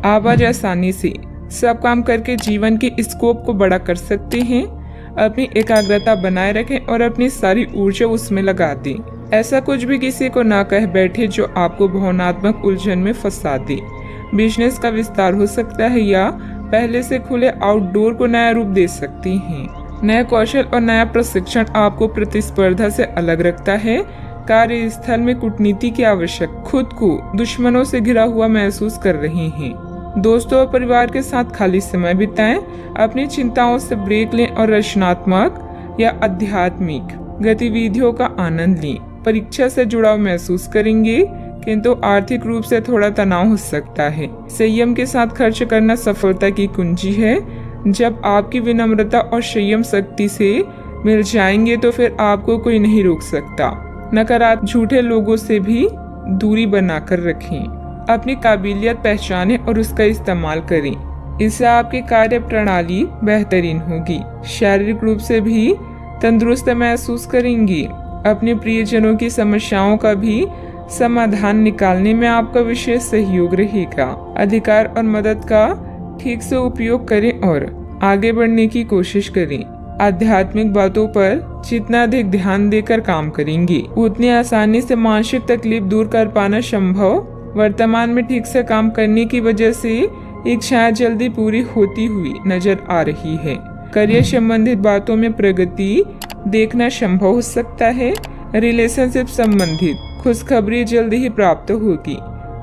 आप आज आसानी से सब काम करके जीवन के स्कोप को बड़ा कर सकते हैं। अपनी एकाग्रता बनाए रखें और अपनी सारी ऊर्जा उसमें लगा दें। ऐसा कुछ भी किसी को ना कह बैठे जो आपको भावनात्मक उलझन में फंसा दे। बिजनेस का विस्तार हो सकता है या पहले से खुले आउटडोर को नया रूप दे सकती हैं। नया कौशल और नया प्रशिक्षण आपको प्रतिस्पर्धा से अलग रखता है। कार्यस्थल में कूटनीति की आवश्यक, खुद को दुश्मनों से घिरा हुआ महसूस कर रहे हैं। दोस्तों और परिवार के साथ खाली समय बिताएं। अपनी चिंताओं से ब्रेक लें और रचनात्मक या आध्यात्मिक गतिविधियों का आनंद लें। परीक्षा से जुड़ाव महसूस करेंगे, किंतु आर्थिक रूप से थोड़ा तनाव हो सकता है। संयम के साथ खर्च करना सफलता की कुंजी है। जब आपकी विनम्रता और संयम शक्ति से मिल जाएंगे तो फिर आपको कोई नहीं रोक सकता। नकारात्मक झूठे लोगों से भी दूरी बनाकर रखें। अपनी काबिलियत पहचानें और उसका इस्तेमाल करें। इससे आपकी कार्य प्रणाली बेहतरीन होगी। शारीरिक रूप से भी तंदुरुस्त महसूस करेंगी। अपने प्रियजनों की समस्याओं का भी समाधान निकालने में आपका विशेष सहयोग रहेगा। अधिकार और मदद का ठीक से उपयोग करें और आगे बढ़ने की कोशिश करें। आध्यात्मिक बातों पर जितना अधिक ध्यान देकर काम करेंगे, उतनी आसानी से मानसिक तकलीफ दूर कर पाना संभव। वर्तमान में ठीक से काम करने की वजह से इच्छाएं जल्दी पूरी होती हुई नजर आ रही है। करियर संबंधित बातों में प्रगति देखना संभव हो सकता है। रिलेशनशिप संबंधित खुशखबरी जल्दी ही प्राप्त होगी।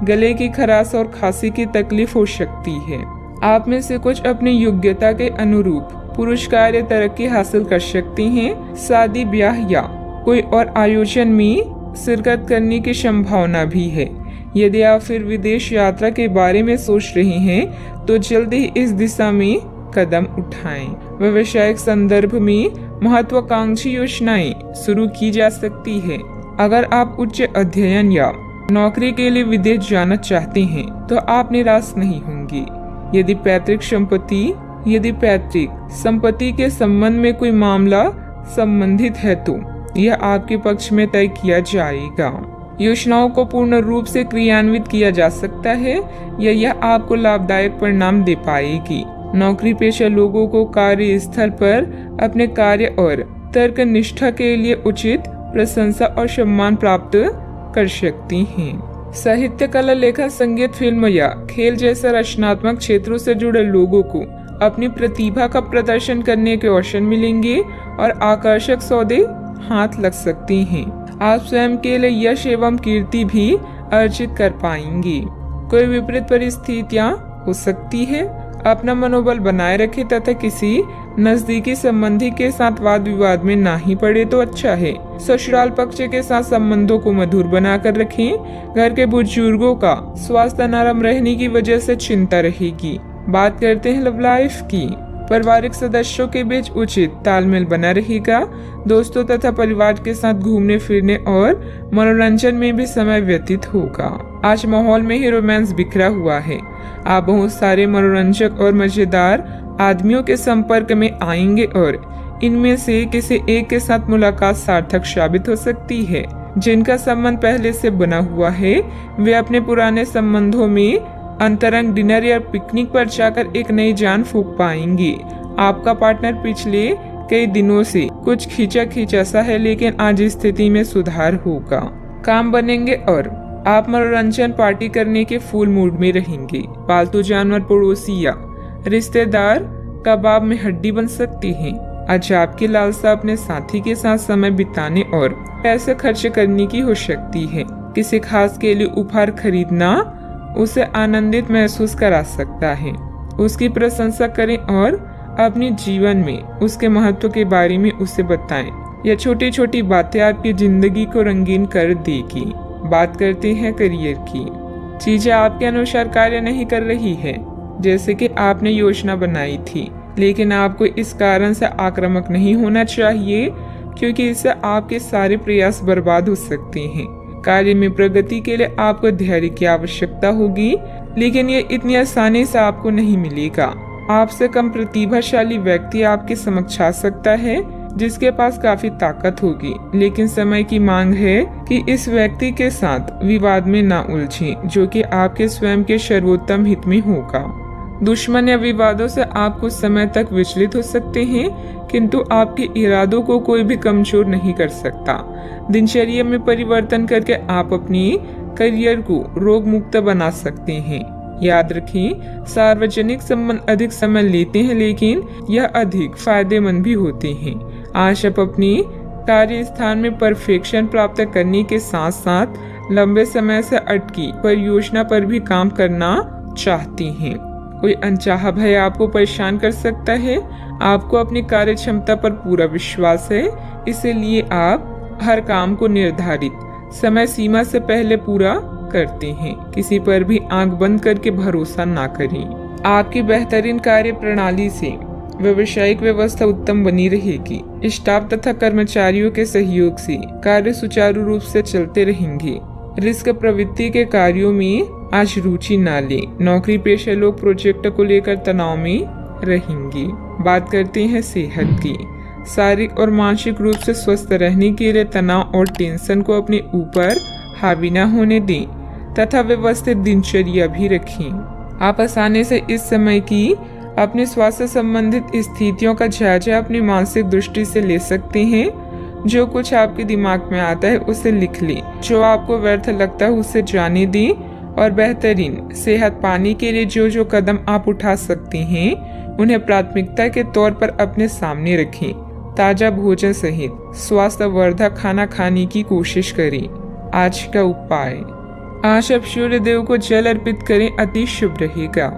गले की खराश और खांसी की तकलीफ हो सकती है। आप में से कुछ अपनी योग्यता के अनुरूप पुरस्कार या तरक्की हासिल कर सकते हैं। शादी, ब्याह या कोई और आयोजन में शिरकत करने की संभावना भी है। यदि आप फिर विदेश यात्रा के बारे में सोच रहे हैं तो जल्दी ही इस दिशा में कदम उठाएं। व्यावसायिक संदर्भ में महत्वाकांक्षी योजनाएं शुरू की जा सकती है। अगर आप उच्च अध्ययन या नौकरी के लिए विदेश जाना चाहते हैं तो आप निराश नहीं होंगे। यदि पैतृक संपत्ति के संबंध में कोई मामला संबंधित है तो यह आपके पक्ष में तय किया जाएगा। योजनाओं को पूर्ण रूप से क्रियान्वित किया जा सकता है या यह आपको लाभदायक परिणाम दे पाएगी। नौकरी पेशा लोगों को कार्यस्थल पर अपने कार्य और तर्क निष्ठा के लिए उचित प्रशंसा और सम्मान प्राप्त कर सकती हैं। साहित्य, कला, लेखन, संगीत, फिल्म या खेल जैसे रचनात्मक क्षेत्रों से जुड़े लोगों को अपनी प्रतिभा का प्रदर्शन करने के अवसर मिलेंगे और आकर्षक सौदे हाथ लग सकती हैं। आप स्वयं के लिए यश एवं कीर्ति भी अर्जित कर पाएंगे। कोई विपरीत परिस्थितियां हो सकती है। अपना मनोबल बनाए रखें तथा किसी नजदीकी संबंधी के साथ वाद विवाद में ना ही पड़े तो अच्छा है। ससुराल पक्ष के साथ संबंधों को मधुर बनाकर रखें। घर के बुजुर्गों का स्वास्थ्य नरम रहने की वजह से चिंता रहेगी। बात करते हैं लव लाइफ की। पारिवारिक सदस्यों के बीच उचित तालमेल बना रहेगा। दोस्तों तथा परिवार के साथ घूमने फिरने और मनोरंजन में भी समय व्यतीत होगा। आज माहौल में ही रोमांस बिखरा हुआ है। आप बहुत सारे मनोरंजक और मजेदार आदमियों के संपर्क में आएंगे और इनमें से किसी एक के साथ मुलाकात सार्थक साबित हो सकती है। जिनका संबंध पहले से बना हुआ है वे अपने पुराने संबंधों में अंतरंग डिनर या पिकनिक पर जाकर एक नई जान फूंक पाएंगे। आपका पार्टनर पिछले कई दिनों से कुछ खींचा सा है, लेकिन आज स्थिति में सुधार होगा। काम बनेंगे और आप मनोरंजन पार्टी करने के फुल मूड में रहेंगे। पालतू जानवर, पड़ोसी या रिश्तेदार कबाब में हड्डी बन सकती हैं। आज आपकी लालसा अपने साथी के साथ समय बिताने और पैसे खर्च करने की हो सकती है। किसी खास के लिए उपहार खरीदना उसे आनंदित महसूस करा सकता है। उसकी प्रशंसा करें और अपने जीवन में उसके महत्व के बारे में उसे बताएं। यह छोटी छोटी बातें आपकी जिंदगी को रंगीन कर देगी। बात करते हैं करियर की। चीजें आपके अनुसार कार्य नहीं कर रही है जैसे कि आपने योजना बनाई थी, लेकिन आपको इस कारण से आक्रामक नहीं होना चाहिए क्योंकि इससे आपके सारे प्रयास बर्बाद हो सकते हैं। कार्य में प्रगति के लिए आपको धैर्य की आवश्यकता होगी, लेकिन ये इतनी आसानी से आपको नहीं मिलेगा। आपसे कम प्रतिभाशाली व्यक्ति आपके समक्ष आ सकता है जिसके पास काफी ताकत होगी, लेकिन समय की मांग है कि इस व्यक्ति के साथ विवाद में ना उलझें, जो कि आपके स्वयं के सर्वोत्तम हित में होगा। दुश्मन या विवादों से आप कुछ समय तक विचलित हो सकते हैं, किंतु आपके इरादों को कोई भी कमजोर नहीं कर सकता। दिनचर्या में परिवर्तन करके आप अपनी करियर को रोग मुक्त बना सकते हैं। याद रखें, सार्वजनिक संबंध अधिक समय लेते हैं, लेकिन यह अधिक फायदेमंद भी होते हैं। आज आप अपनी कार्य स्थान में परफेक्शन प्राप्त करने के साथ साथ लंबे समय से अटकी परियोजना पर भी काम करना चाहती हैं। कोई अनचाहा भय आपको परेशान कर सकता है। आपको अपनी कार्य क्षमता पर पूरा विश्वास है, इसलिए आप हर काम को निर्धारित समय सीमा से पहले पूरा करते हैं। किसी पर भी आंख बंद करके भरोसा ना करें। आपकी बेहतरीन कार्य प्रणाली से व्यावसायिक व्यवस्था उत्तम बनी रहेगी। स्टाफ तथा कर्मचारियों के सहयोग से कार्य सुचारू रूप से चलते रहेंगे। रिस्क प्रवृत्ति के कार्यों में आज रुचि ना लें। नौकरी पेशा लोग प्रोजेक्ट को लेकर तनाव में रहेंगे। बात करते हैं सेहत की। शारीरिक और मानसिक रूप से स्वस्थ रहने के लिए तनाव और टेंशन को अपने ऊपर हावी न होने दें तथा व्यवस्थित दिनचर्या भी रखें। आप आसानी से इस समय की अपने स्वास्थ्य संबंधित स्थितियों का जायजा अपनी मानसिक दृष्टि से ले सकते हैं। जो कुछ आपके दिमाग में आता है उसे लिख लें। जो आपको व्यर्थ लगता है उसे जाने दें और बेहतरीन सेहत पाने के लिए जो जो कदम आप उठा सकते हैं उन्हें प्राथमिकता के तौर पर अपने सामने रखें। ताजा भोजन सहित स्वास्थ्यवर्धक खाना खाने की कोशिश करें। आज का उपाय, आज आप सूर्य देव को जल अर्पित करें, अति शुभ रहेगा।